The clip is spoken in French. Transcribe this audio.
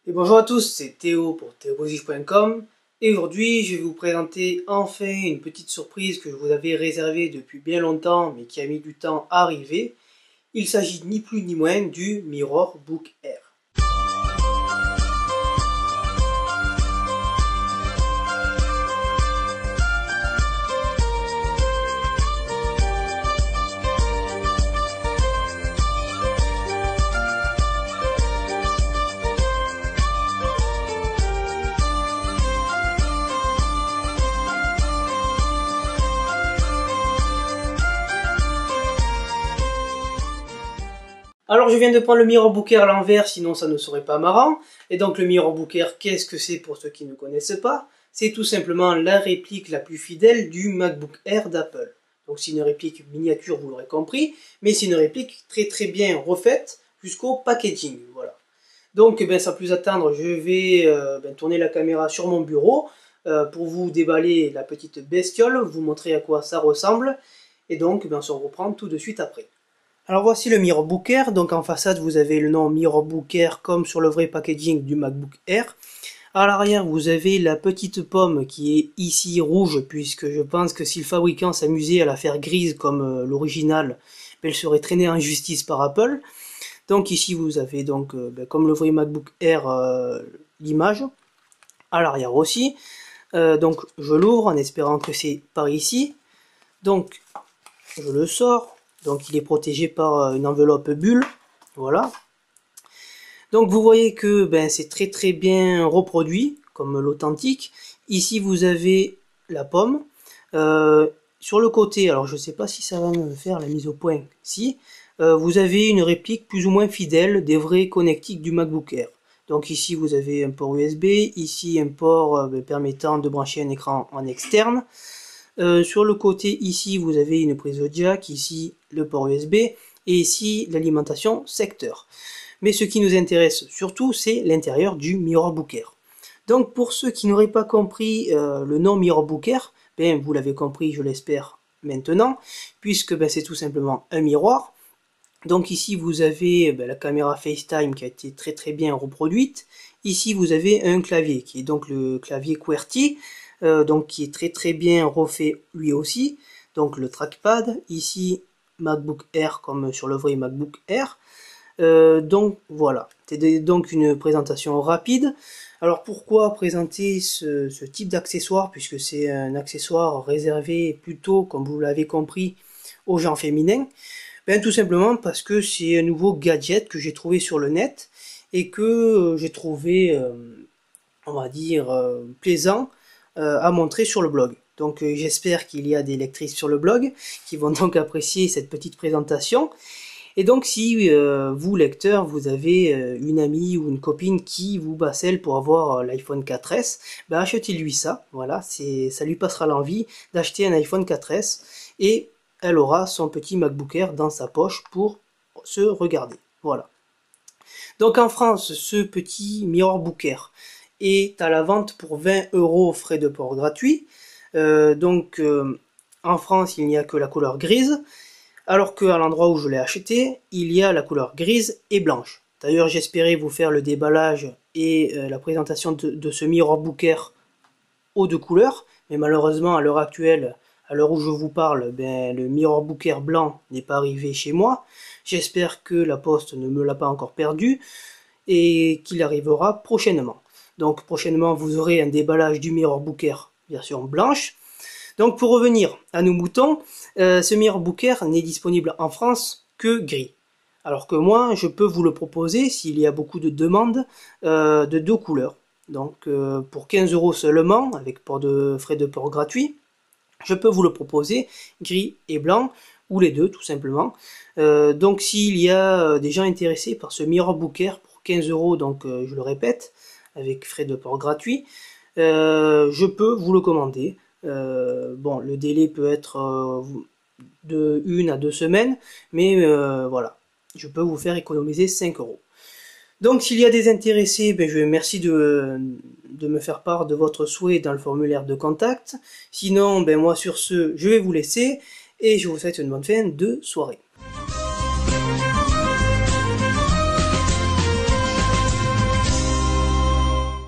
Et bonjour à tous, c'est Théo pour théoposif.com et aujourd'hui je vais vous présenter enfin une petite surprise que je vous avais réservée depuis bien longtemps mais qui a mis du temps à arriver. Il s'agit ni plus ni moins du Mirror Book Air. Alors je viens de prendre le Mirror Book Air à l'envers, sinon ça ne serait pas marrant. Et donc le Mirror Book Air, qu'est-ce que c'est pour ceux qui ne connaissent pas? C'est tout simplement la réplique la plus fidèle du MacBook Air d'Apple. Donc c'est une réplique miniature, vous l'aurez compris, mais c'est une réplique très bien refaite jusqu'au packaging. Voilà. Donc sans plus attendre, je vais tourner la caméra sur mon bureau pour vous déballer la petite bestiole, vous montrer à quoi ça ressemble. Et donc on se reprend tout de suite après. Alors voici le Mirror Book Air, donc en façade vous avez le nom Mirror Book Air comme sur le vrai packaging du MacBook Air. À l'arrière vous avez la petite pomme qui est ici rouge, puisque je pense que si le fabricant s'amusait à la faire grise comme l'original, elle serait traînée en justice par Apple. Donc ici vous avez donc comme le vrai MacBook Air l'image, à l'arrière aussi. Donc je l'ouvre en espérant que c'est par ici. Donc je le sors. Donc il est protégé par une enveloppe bulle, voilà. Donc vous voyez que c'est très bien reproduit, comme l'authentique. Ici vous avez la pomme. Sur le côté, alors je ne sais pas si ça va me faire la mise au point, si. Vous avez une réplique plus ou moins fidèle des vrais connectiques du MacBook Air. Donc ici vous avez un port USB, ici un port permettant de brancher un écran en externe. Sur le côté ici vous avez une prise jack, ici le port USB et ici l'alimentation secteur. Mais ce qui nous intéresse surtout c'est l'intérieur du Mirror Book Air. Donc pour ceux qui n'auraient pas compris le nom Mirror Book Air, vous l'avez compris je l'espère maintenant, puisque c'est tout simplement un miroir. Donc ici vous avez la caméra FaceTime qui a été très bien reproduite. Ici vous avez un clavier qui est donc le clavier QWERTY. Donc qui est très bien refait lui aussi. Donc le trackpad, ici MacBook Air comme sur le vrai MacBook Air. Donc voilà, c'est donc une présentation rapide. Alors pourquoi présenter ce type d'accessoire, puisque c'est un accessoire réservé plutôt, comme vous l'avez compris, aux gens féminins? Tout simplement parce que c'est un nouveau gadget que j'ai trouvé sur le net et que j'ai trouvé, on va dire, plaisant à montrer sur le blog. Donc j'espère qu'il y a des lectrices sur le blog qui vont donc apprécier cette petite présentation. Et donc si vous lecteurs, vous avez une amie ou une copine qui vous bacelle pour avoir l'iPhone 4S, achetez-lui ça, voilà, ça lui passera l'envie d'acheter un iPhone 4S et elle aura son petit MacBook Air dans sa poche pour se regarder, voilà. Donc en France, ce petit Mirror Book Air est à la vente pour 20 € frais de port gratuits. En France, il n'y a que la couleur grise, alors qu'à l'endroit où je l'ai acheté, il y a la couleur grise et blanche. D'ailleurs, j'espérais vous faire le déballage et la présentation de ce Mirror Book Air aux deux couleurs, mais malheureusement, à l'heure actuelle, à l'heure où je vous parle, le Mirror Book Air blanc n'est pas arrivé chez moi. J'espère que la poste ne me l'a pas encore perdu et qu'il arrivera prochainement. Donc prochainement vous aurez un déballage du Mirror Book Air version blanche. Donc pour revenir à nos moutons, ce Mirror Book Air n'est disponible en France que gris. Alors que moi je peux vous le proposer s'il y a beaucoup de demandes de deux couleurs. Donc pour 15 € seulement, avec frais de port gratuits, je peux vous le proposer gris et blanc, ou les deux tout simplement. Donc s'il y a des gens intéressés par ce Mirror Book Air pour 15 €, donc je le répète, avec frais de port gratuits, je peux vous le commander. Le délai peut être de 1 à 2 semaines, mais voilà, je peux vous faire économiser 5 €. Donc s'il y a des intéressés, je merci de me faire part de votre souhait dans le formulaire de contact. Sinon, moi sur ce, je vais vous laisser et je vous souhaite une bonne fin de soirée.